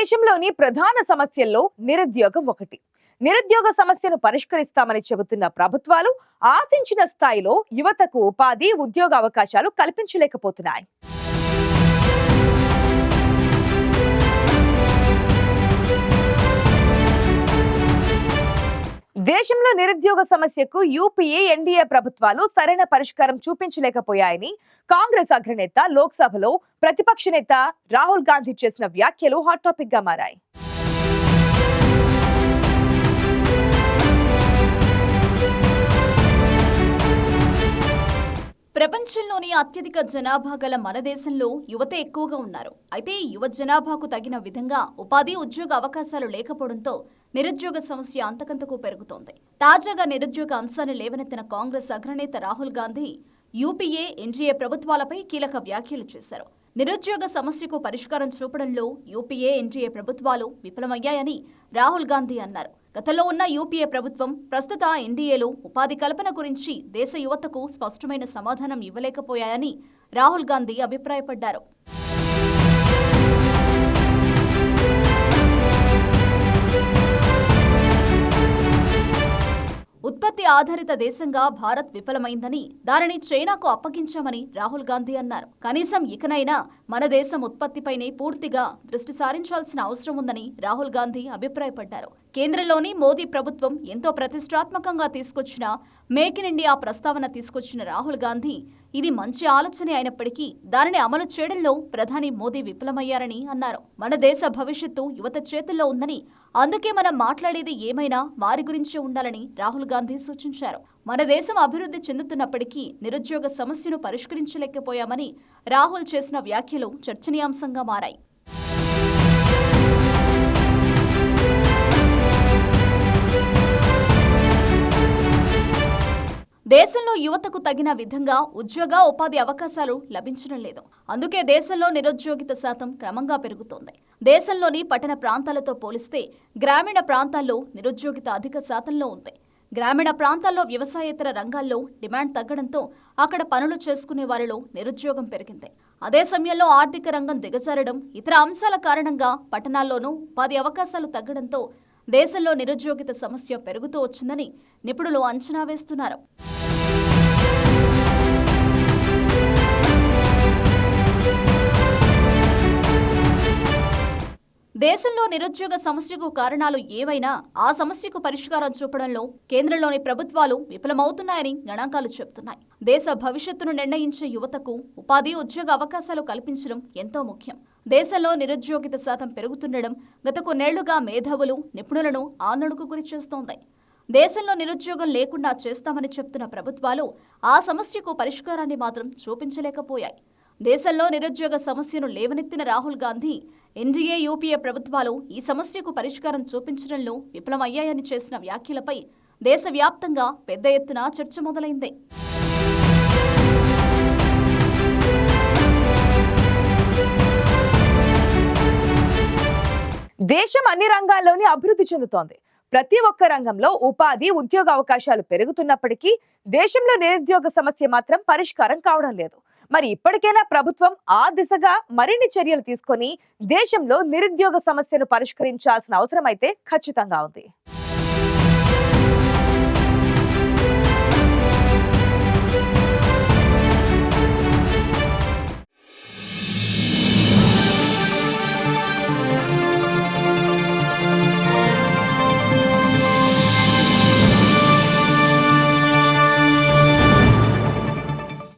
దేశంలోని ప్రధాన సమస్యల్లో నిరుద్యోగం ఒకటి. నిరుద్యోగ సమస్యను పరిష్కరిస్తామని చెబుతున్న ప్రభుత్వాలు ఆశించిన స్థాయిలో యువతకు ఉపాధి, ఉద్యోగ అవకాశాలు కల్పించలేకపోతున్నాయి. దేశంలో నిరుద్యోగ సమస్యకు యూపీఏ, ఎన్డీఏ ప్రభుత్వాలు సరైన పరిష్కారం చూపించలేకపోయాయని కాంగ్రెస్ అగ్రనేత, లోక్సభలో ప్రతిపక్ష నేత రాహుల్ గాంధీ చేసిన వ్యాఖ్యలు హాట్ టాపిక్ గా మారాయి. ప్రపంచంలోని అత్యధిక జనాభా గల మన దేశంలో యువత ఎక్కువగా ఉన్నారు. అయితే యువ జనాభాకు తగిన విధంగా ఉపాధి, ఉద్యోగ అవకాశాలు లేకపోవడంతో నిరుద్యోగ సమస్య అంతకంతకు పెరుగుతోంది. తాజాగా నిరుద్యోగ అంశాన్ని లేవనెత్తిన కాంగ్రెస్ అగ్రనేత రాహుల్ గాంధీ యూపీఏ, ఎన్డీఏ ప్రభుత్వాలపై కీలక వ్యాఖ్యలు చేశారు. నిరుద్యోగ సమస్యకు పరిష్కారం చూపడంలో యూపీఏ, ఎన్డీఏ ప్రభుత్వాలు విఫలమయ్యాయని రాహుల్ గాంధీ అన్నారు. గతంలో ఉన్న యూపీఏ ప్రభుత్వం ప్రస్తుత ఎన్డీఏలో ఉపాధి కల్పన గురించి దేశ యువతకు స్పష్టమైన సమాధానం ఇవ్వలేకపోయాయని రాహుల్ గాంధీ అభిప్రాయపడ్డారు. ఉత్పత్తి ఆధారిత దేశంగా భారత్ విఫలమైందని, దానిని చైనాకు అప్పగించామని రాహుల్ గాంధీ అన్నారు. కనీసం ఇకనైనా మన దేశం ఉత్పత్తిపైనే పూర్తిగా దృష్టి సారించాల్సిన అవసరం ఉందని రాహుల్ గాంధీ అభిప్రాయపడ్డారు. కేంద్రంలోని మోదీ ప్రభుత్వం ఎంతో ప్రతిష్టాత్మకంగా తీసుకొచ్చిన మేక్ ఇన్ ఇండియా ప్రస్తావన తీసుకొచ్చిన రాహుల్ గాంధీ ఇది మంచి ఆలోచనే అయినప్పటికీ దానిని అమలు చేయడంలో ప్రధాని మోదీ విఫలమయ్యారని అన్నారు. మన దేశ భవిష్యత్తు యువత చేతుల్లో ఉందని, అందుకే మనం మాట్లాడేది ఏమైనా వారి గురించే ఉండాలని రాహుల్ గాంధీ సూచించారు. మన దేశం అభివృద్ధి చెందుతున్నప్పటికీ నిరుద్యోగ సమస్యను పరిష్కరించలేకపోయామని రాహుల్ చేసిన వ్యాఖ్యలు చర్చనీయాంశంగా మారాయి. దేశంలో యువతకు తగిన విధంగా ఉద్యోగ, ఉపాధి అవకాశాలు లభించడం లేదు. అందుకే దేశంలో నిరుద్యోగిత శాతం క్రమంగా పెరుగుతోంది. దేశంలోని పట్టణ ప్రాంతాలతో పోలిస్తే గ్రామీణ ప్రాంతాల్లో నిరుద్యోగిత అధిక శాతంలో ఉంది. గ్రామీణ ప్రాంతాల్లో వ్యవసాయేతర రంగాల్లో డిమాండ్ తగ్గడంతో అక్కడ పనులు చేసుకునే వారిలో నిరుద్యోగం పెరిగింది. అదే సమయంలో ఆర్థిక రంగం దిగజారడం, ఇతర అంశాల కారణంగా పట్టణాల్లోనూ ఉపాధి అవకాశాలు తగ్గడంతో దేశంలో నిరుద్యోగిత సమస్య పెరుగుతూ వచ్చిందని నిపుణులు అంచనా వేస్తున్నారు. దేశంలో నిరుద్యోగ సమస్యకు కారణాలు ఏవైనా ఆ సమస్యకు పరిష్కారం చూపడంలో కేంద్రంలోని ప్రభుత్వాలు విఫలమవుతున్నాయని గణాంకాలు చెబుతున్నాయి. దేశ భవిష్యత్తును నిర్ణయించే యువతకు ఉపాధి, ఉద్యోగ అవకాశాలు కల్పించడం ఎంతో ముఖ్యం. దేశంలో నిరుద్యోగిత శాతం పెరుగుతుండడం గత కొన్నేళ్లుగా మేధావులు, నిపుణులను ఆందోళనకు గురిచేస్తోంది. దేశంలో నిరుద్యోగం లేకుండా చేస్తామని చెప్తున్న ప్రభుత్వాలు ఆ సమస్యకు పరిష్కారాన్ని మాత్రం చూపించలేకపోయాయి. దేశంలో నిరుద్యోగ సమస్యను లేవనెత్తిన రాహుల్ గాంధీ ఎన్డీఏ, యూపీఏ ప్రభుత్వాలు ఈ సమస్యకు పరిష్కారం చూపించడంలో విఫలమయ్యాయని చేసిన వ్యాఖ్యలపై దేశవ్యాప్తంగా పెద్ద ఎత్తున చర్చ మొదలైంది. దేశం అన్ని రంగాల్లోని అభివృద్ధి చెందుతోంది. ప్రతి ఒక్క రంగంలో ఉపాధి, ఉద్యోగ అవకాశాలు పెరుగుతున్నప్పటికీ దేశంలో నిరుద్యోగ సమస్య మాత్రం పరిష్కారం కావడం లేదు. మరి ఇప్పటికైనా ప్రభుత్వం ఆ దిశగా మరిన్ని చర్యలు తీసుకొని దేశంలో నిరుద్యోగ సమస్యను పరిష్కరించాల్సిన అవసరం అయితే ఖచ్చితంగా ఉంది.